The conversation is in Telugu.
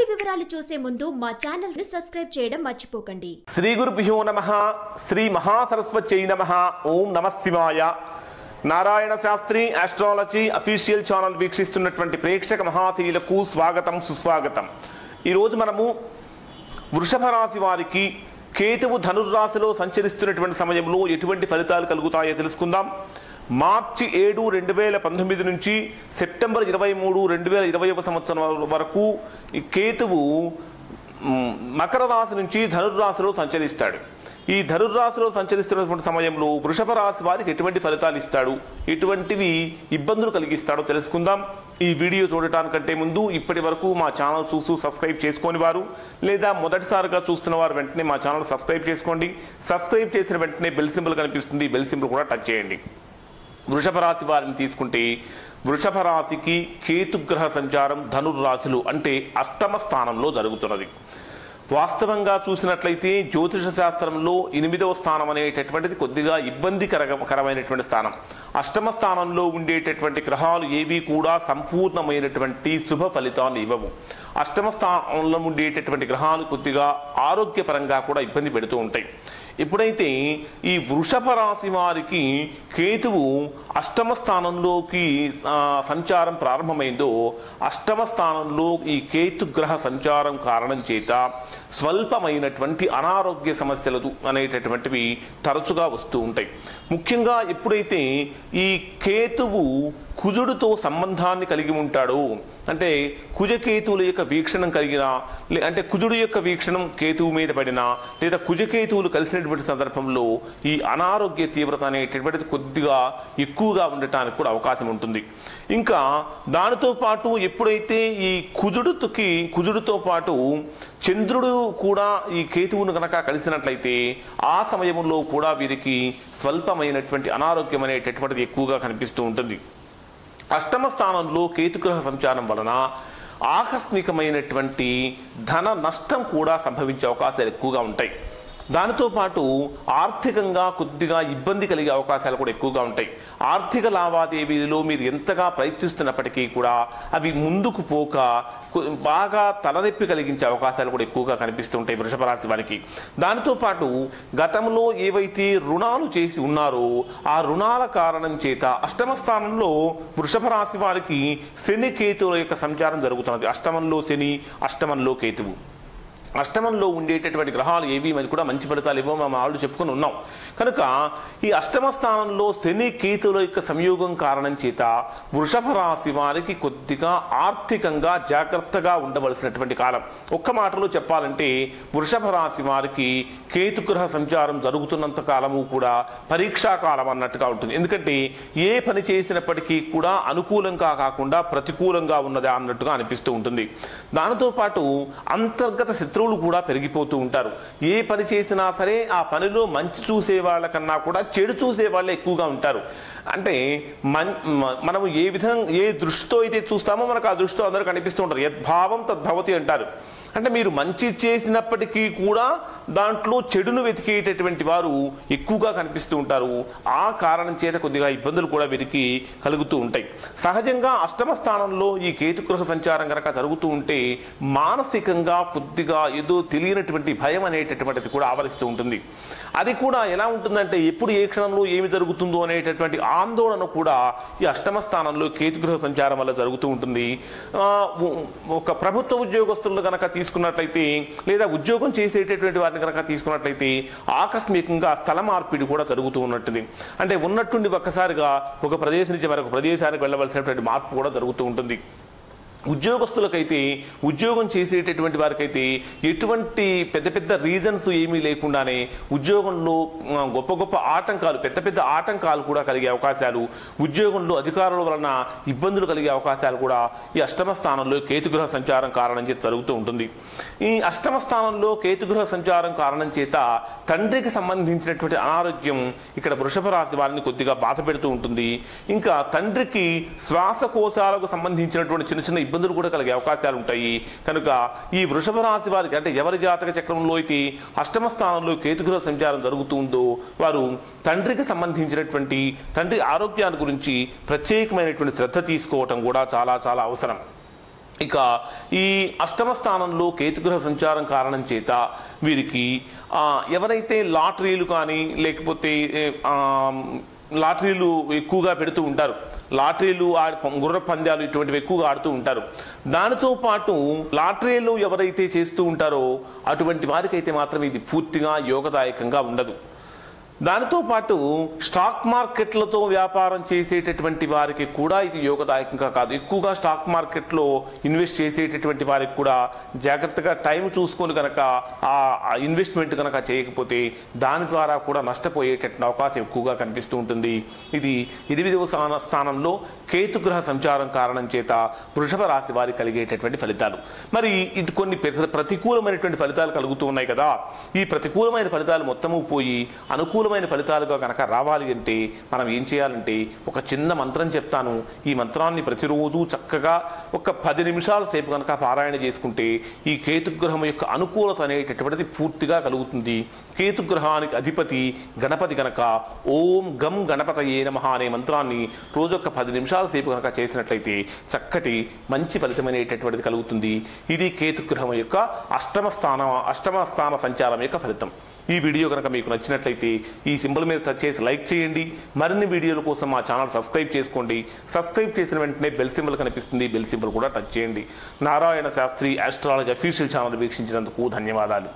పూర్తి వివరాలు చూసే ముందు మా ఛానల్ ని సబ్స్క్రైబ్ చేయడం మర్చిపోకండి. శ్రీ గురుభ్యో నమః. శ్రీ మహాసరస్వత్యై నమః. ఓం నమః శివాయ. Narayana Sastri astrology official channel వీక్షిస్తున్నటువంటి ప్రేక్షక మహాశీలకు స్వాగతం సుస్వాగతం. ఈరోజు మనము వృషభ రాశి వారికి కేతువు ధనుర్రాశిలో సంచరిస్తున్నటువంటి సమయంలో ఎటువంటి ఫలితాలు కలుగుతాయో తెలుసుకుందాం. మార్చి 7, 2019 నుంచి సెప్టెంబర్ 23, 2020 సంవత్సరం వరకు ఈ కేతువు మకర రాశి నుంచి ధనుర్రాశిలో సంచరిస్తాడు. ఈ ధనుర్రాశిలో సంచరిస్తున్నటువంటి సమయంలో వృషభ రాశి వారికి ఎటువంటి ఫలితాలు ఇస్తాడు, ఎటువంటివి ఇబ్బందులు కలిగిస్తాడో తెలుసుకుందాం. ఈ వీడియో చూడటానికంటే ముందు ఇప్పటి వరకు మా ఛానల్ చూస్తూ సబ్స్క్రైబ్ చేసుకొని వారు లేదా మొదటిసారిగా చూస్తున్న వారు వెంటనే మా ఛానల్ సబ్స్క్రైబ్ చేసుకోండి. సబ్స్క్రైబ్ చేసిన వెంటనే బెల్ సింబల్ కనిపిస్తుంది, బెల్ సింబల్ కూడా టచ్ చేయండి. వృషభ రాశి వారిని తీసుకుంటే వృషభ రాశికి కేతుగ్రహ సంచారం ధనుర్రాశిలో అంటే అష్టమ స్థానంలో జరుగుతున్నది. వాస్తవంగా చూసినట్లయితే జ్యోతిష శాస్త్రంలో 8వ స్థానం అనేటటువంటిది కొద్దిగా ఇబ్బందికరమైనటువంటి స్థానం. అష్టమ స్థానంలో ఉండేటటువంటి గ్రహాలు ఏవి కూడా సంపూర్ణమైనటువంటి శుభ ఫలితాన్ని ఇవ్వవు. అష్టమ స్థానంలో ఉండేటటువంటి గ్రహాలు కొద్దిగా ఆరోగ్యపరంగా కూడా ఇబ్బంది పెడుతూ ఉంటాయి. ఎప్పుడైతే ఈ వృషభ రాశి వారికి కేతువు అష్టమ స్థానంలోకి సంచారం ప్రారంభమైందో అష్టమ స్థానంలో ఈ కేతుగ్రహ సంచారం కారణం చేత స్వల్పమైనటువంటి అనారోగ్య సమస్యలు అనేటటువంటివి తరచుగా వస్తూ ఉంటాయి. ముఖ్యంగా ఎప్పుడైతే ఈ కేతువు కుజుడితో సంబంధాన్ని కలిగి ఉంటాడో అంటే కుజకేతువుల యొక్క వీక్షణం కలిగిన అంటే కుజుడు యొక్క వీక్షణం కేతువు మీద పడినా లేదా కుజకేతువులు కలిసినటువంటి సందర్భంలో ఈ అనారోగ్య తీవ్రత అనేటటువంటిది కొద్దిగా ఎక్కువగా ఉండటానికి కూడా అవకాశం ఉంటుంది. ఇంకా దానితో పాటు ఎప్పుడైతే ఈ కుజుడితో పాటు చంద్రుడు కూడా ఈ కేతువును కనుక కలిసినట్లయితే ఆ సమయంలో కూడా వీరికి స్వల్పమైనటువంటి అనారోగ్యం అనేటటువంటిది ఎక్కువగా కనిపిస్తూ ఉంటుంది. అష్టమ స్థానంలో కేతుగ్రహ సంచారం వలన ఆకస్మికమైనటువంటి ధన నష్టం కూడా సంభవించే అవకాశాలు ఎక్కువగా ఉంటాయి. దానితో పాటు ఆర్థికంగా కొద్దిగా ఇబ్బంది కలిగే అవకాశాలు కూడా ఎక్కువగా ఉంటాయి. ఆర్థిక లావాదేవీలలో మీరు ఎంతగా ప్రయత్నిస్తున్నప్పటికీ కూడా అవి ముందుకు పోక బాగా తలనొప్పి కలిగించే అవకాశాలు కూడా ఎక్కువగా కనిపిస్తుంటాయి వృషభ రాశి వారికి. దానితో పాటు గతంలో ఏవైతే రుణాలు చేసి ఉన్నారో ఆ రుణాల కారణం చేత అష్టమ స్థానంలో వృషభ రాశి వారికి శని కేతువుల యొక్క సంచారం జరుగుతున్నది. అష్టమంలో శని, అష్టమంలో కేతువు. అష్టమంలో ఉండేటటువంటి గ్రహాలు ఏవి మరి కూడా మంచి ఫలితాలు ఇవ్వో మా వాళ్ళు చెప్పుకొని ఉన్నాం. కనుక ఈ అష్టమ స్థానంలో శని కేతువుల యొక్క సంయోగం కారణం చేత వృషభ రాశి వారికి కొద్దిగా ఆర్థికంగా జాగ్రత్తగా ఉండవలసినటువంటి కాలం. ఒక్క మాటలో చెప్పాలంటే వృషభ రాశి వారికి కేతుగ్రహ సంచారం జరుగుతున్నంత కాలము కూడా పరీక్షా కాలం అన్నట్టుగా ఉంటుంది. ఎందుకంటే ఏ పని చేసినప్పటికీ కూడా అనుకూలంగా కాకుండా ప్రతికూలంగా ఉన్నదా అన్నట్టుగా అనిపిస్తూ ఉంటుంది. దానితో పాటు అంతర్గత శత్రువులు కూడా పెరిగిపోతూ ఉంటారు. ఏ పని చేసినా సరే ఆ పనిలో మంచి చూసే వాళ్ళకన్నా కూడా చెడు చూసే వాళ్ళే ఎక్కువగా ఉంటారు. అంటే మనము ఏ దృష్టితో అయితే చూస్తామో మనకు ఆ దృష్టితో అందరూ కనిపిస్తూ ఉంటారు. యద్భావం తద్భవతి అంటారు. అంటే మీరు మంచి చేసినప్పటికీ కూడా దాంట్లో చెడును వెతికేటటువంటి వారు ఎక్కువగా కనిపిస్తూ ఉంటారు. ఆ కారణం చేత కొద్దిగా ఇబ్బందులు కూడా వీరికి కలుగుతూ ఉంటాయి. సహజంగా అష్టమ స్థానంలో ఈ కేతుగ్రహ సంచారం కనుక జరుగుతూ ఉంటే మానసికంగా కొద్దిగా ఏదో తెలియనటువంటి భయం అనేటటువంటిది కూడా ఆవరిస్తూ ఉంటుంది. అది కూడా ఎలా ఉంటుందంటే ఎప్పుడు ఏ క్షణంలో ఏమి జరుగుతుందో అనేటటువంటి ఆందోళన కూడా ఈ అష్టమ స్థానంలో కేతుగ్రహ సంచారం వల్ల జరుగుతూ ఉంటుంది. ఒక ప్రభుత్వ ఉద్యోగస్తులను కనుక తీసుకున్నట్లయితే లేదా ఉద్యోగం చేసేటటువంటి వారిని కనుక తీసుకున్నట్లయితే ఆకస్మికంగా స్థల మార్పిడి కూడా జరుగుతూ ఉన్నట్టుంది. అంటే ఉన్నట్టుండి ఒక్కసారిగా ఒక ప్రదేశం నుంచి మరొక ప్రదేశానికి వెళ్ళవలసినటువంటి మార్పు కూడా జరుగుతూ ఉంటుంది. ఉద్యోగస్తులకైతే ఉద్యోగం చేసేటటువంటి వారికైతే ఎటువంటి పెద్ద పెద్ద రీజన్స్ ఏమీ లేకుండానే ఉద్యోగంలో గొప్ప గొప్ప ఆటంకాలు పెద్ద పెద్ద ఆటంకాలు కూడా కలిగే అవకాశాలు, ఉద్యోగంలో అధికారుల వలన ఇబ్బందులు కలిగే అవకాశాలు కూడా ఈ అష్టమ స్థానంలో కేతుగ్రహ సంచారం కారణం చేత జరుగుతూ ఉంటుంది. ఈ అష్టమ స్థానంలో కేతుగ్రహ సంచారం కారణం చేత తండ్రికి సంబంధించినటువంటి అనారోగ్యం ఇక్కడ వృషభ రాశి వారిని కొద్దిగా బాధ పెడుతూ ఉంటుంది. ఇంకా తండ్రికి శ్వాసకోశాలకు సంబంధించినటువంటి చిన్న చిన్న ఇబ్బందులు కూడా కలిగే అవకాశాలు ఉంటాయి. కనుక ఈ వృషభ రాశి వారికి అంటే ఎవరి జాతక చక్రంలో అయితే అష్టమ స్థానంలో కేతుగ్రహ సంచారం జరుగుతుందో వారు తండ్రికి సంబంధించినటువంటి తండ్రి ఆరోగ్యాన్ని గురించి ప్రత్యేకమైనటువంటి శ్రద్ధ తీసుకోవటం కూడా చాలా చాలా అవసరం. ఇక ఈ అష్టమ స్థానంలో కేతుగ్రహ సంచారం కారణం చేత వీరికి ఎవరైతే లాటరీలు కానీ లేకపోతే లాటరీలు ఎక్కువగా పెడుతూ ఉంటారు, లాటరీలు గుర్ర పందాలు ఇటువంటివి ఎక్కువగా ఆడుతూ ఉంటారు. దానితో పాటు లాటరీలు ఎవరైతే చేస్తూ ఉంటారో అటువంటి వారికైతే మాత్రం ఇది పూర్తిగా యోగదాయకంగా ఉండదు. దానితో పాటు స్టాక్ మార్కెట్లతో వ్యాపారం చేసేటటువంటి వారికి కూడా ఇది యోగదాయకంగా కాదు. ఎక్కువగా స్టాక్ మార్కెట్లో ఇన్వెస్ట్ చేసేటటువంటి వారికి కూడా జాగ్రత్తగా టైం చూసుకొని కనుక ఆ ఇన్వెస్ట్మెంట్ కనుక చేయకపోతే దాని ద్వారా కూడా నష్టపోయేటటువంటి అవకాశం ఎక్కువగా కనిపిస్తూ ఉంటుంది. ఇది 8వ స్థానంలో కేతుగ్రహ సంచారం కారణం చేత వృషభ రాశి వారికి కలిగేటటువంటి ఫలితాలు. మరి ఇది కొన్ని ప్రతికూలమైనటువంటి ఫలితాలు కలుగుతూ ఉన్నాయి కదా. ఈ ప్రతికూలమైన ఫలితాలు మొత్తము పోయి అనుకూల ఫలితాలుగా కనుక రావాలి అంటే మనం ఏం చేయాలంటే ఒక చిన్న మంత్రం చెప్తాను. ఈ మంత్రాన్ని ప్రతిరోజు చక్కగా ఒక 10 నిమిషాల సేపు కనుక పారాయణ చేసుకుంటే ఈ కేతుగ్రహం యొక్క అనుకూలత అనేటటువంటిది పూర్తిగా కలుగుతుంది. కేతుగ్రహానికి అధిపతి గణపతి కనుక ఓం గం గణపతయే నమః అనే మంత్రాన్ని రోజు ఒక 10 నిమిషాల సేపు కనుక చేసినట్లయితే చక్కటి మంచి ఫలితమైనటువంటిది కలుగుతుంది. ఇది కేతుగ్రహం యొక్క అష్టమ స్థాన సంచారం యొక్క ఫలితం. ఈ వీడియో కనుక మీకు నచ్చినట్లయితే ఈ సింబల్ మీద టచ్ చేసి లైక్ చేయండి. మరిన్ని వీడియోల కోసం మా ఛానల్ సబ్స్క్రైబ్ చేసుకోండి. సబ్స్క్రైబ్ చేసిన వెంటనే బెల్ సింబల్ కనిపిస్తుంది, బెల్ సింబల్ కూడా టచ్ చేయండి. Narayana Sastri astrology official channel వీక్షించినందుకు ధన్యవాదాలు.